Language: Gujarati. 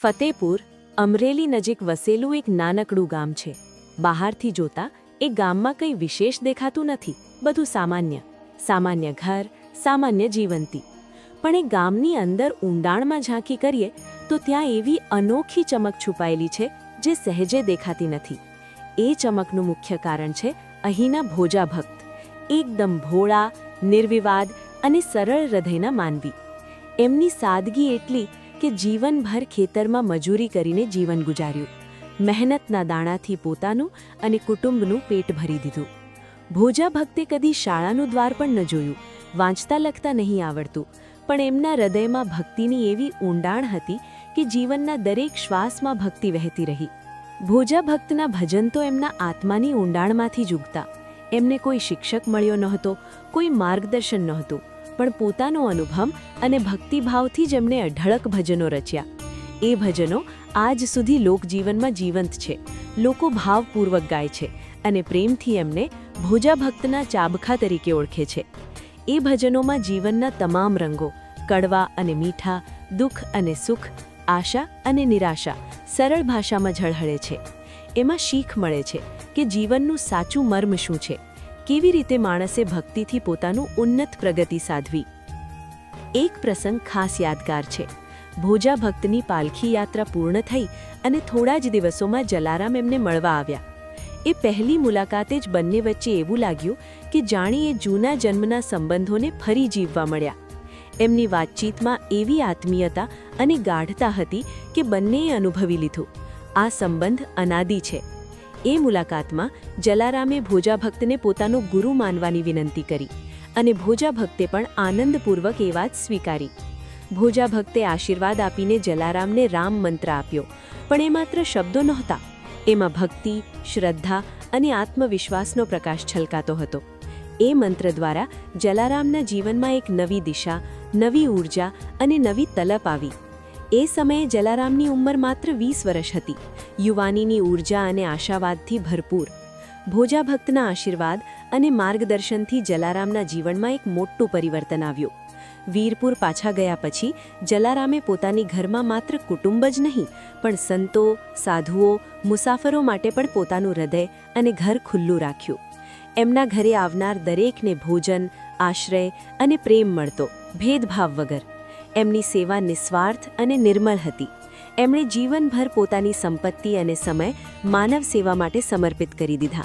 ફતેપુર અમરેલી નજીક વસેલું એક નાનકડું ગામ છે. બહારથી જોતા એ ગામમાં કંઈ વિશેષ દેખાતું નથી. બધું સામાન્ય સામાન્ય ઘર, સામાન્ય જીવંતી. પણ એ ગામની અંદર ઊંડાણમાં ઝાંકી કરીએ તો ત્યાં એવી અનોખી ચમક છુપાયેલી છે જે સહેજે દેખાતી નથી. એ ચમકનું મુખ્ય કારણ છે અહીંના ભોજા ભક્ત. એકદમ ભોળા, નિર્વિવાદ અને સરળ હૃદયના માનવી. એમની સાદગી એટલી કે જીવનભર ખેતરમાં મજૂરી કરીને જીવન ગુજાર્યું. મહેનતના દાણાથી પોતાનું અને કુટુંબનું પેટ ભરી દીધું. ભોજા ભક્તે કદી શાળાનું દ્વાર પણ ન જોયું. વાંચતા લખતા નહીં આવડતું, પણ એમના હૃદયમાં ભક્તિની એવી ઊંડાણ હતી કે જીવનના દરેક શ્વાસમાં ભક્તિ વહેતી રહી. ભોજા ભક્તના ભજન તો એમના આત્માની ઊંડાણમાંથી જુગતા. એમને કોઈ શિક્ષક મળ્યો નહોતો, કોઈ માર્ગદર્શન નહોતું, પણ પોતાનો અનુભવ અને ભક્તિભાવથી જ એમણે અઢળક ભજનો રચ્યા. એ ભજનો આજ સુધી લોકજીવનમાં જીવંત છે. લોકો ભાવપૂર્વક ગાય છે અને પ્રેમથી એમને ભોજા ભક્તના ચાબખા તરીકે ઓળખે છે. એ ભજનોમાં જીવનના તમામ રંગો, કડવા અને મીઠા, દુઃખ અને સુખ, આશા અને નિરાશા સરળ ભાષામાં ઝળહળે છે. એમાં શીખ મળે છે કે જીવનનું સાચું મર્મ શું છે, કેવી રીતે માણસે ભક્તિથી પોતાનું ઉન્નત પ્રગતિ સાધવી. એક પ્રસંગ ખાસ યાદગાર છે. ભોજા ભક્તની પાલખી યાત્રા પૂર્ણ થઈ અને થોડા જ દિવસોમાં જલારામ એમને મળવા આવ્યા. એ પહેલી મુલાકાતે જ બંને વચ્ચે એવું લાગ્યું કે જાણે એ જૂના જન્મના સંબંધોને ફરી જીવવા મળ્યા. એમની વાતચીતમાં એવી આત્મીયતા અને ગાઢતા હતી કે બંનેએ અનુભવી લીધું, આ સંબંધ અનાદિ છે. એ મુલાકાતમાં જલારામે ભોજા ભક્તને પોતાનો ગુરુ માનવાની વિનંતી કરી અને ભોજા ભક્તે પણ આનંદપૂર્વક એ વાત સ્વીકારી. ભોજા ભક્તે આશીર્વાદ આપીને જલારામને રામ મંત્ર આપ્યો, પણ એ માત્ર શબ્દો નહોતા. એમાં ભક્તિ, શ્રદ્ધા અને આત્મવિશ્વાસનો પ્રકાશ છલકાતો હતો. એ મંત્ર દ્વારા જલારામના જીવનમાં એક નવી દિશા, નવી ઊર્જા અને નવી તલપ આવી. એ સમયે જલારામની ઉંમર માત્ર 20 વર્ષ હતી. યુવાનીની ઊર્જા અને આશાવાદથી ભરપૂર. ભોજા ભક્તના આશીર્વાદ અને માર્ગદર્શનથી જલારામના જીવનમાં એક મોટું પરિવર્તન આવ્યું. વીરપુર પાછા ગયા પછી જલારામે પોતાની ઘરમાં માત્ર કુટુંબ જ નહીં, પણ સંતો, સાધુઓ, મુસાફરો માટે પણ પોતાનું હૃદય અને ઘર ખુલ્લું રાખ્યું. એમના ઘરે આવનાર દરેકને ભોજન, આશ્રય અને પ્રેમ મળતો, ભેદભાવ વગર. એમની સેવા નિસ્વાર્થ અને નિર્મળ હતી. એમણે જીવનભર પોતાની સંપત્તિ અને સમય માનવ સેવા માટે સમર્પિત કરી દીધા.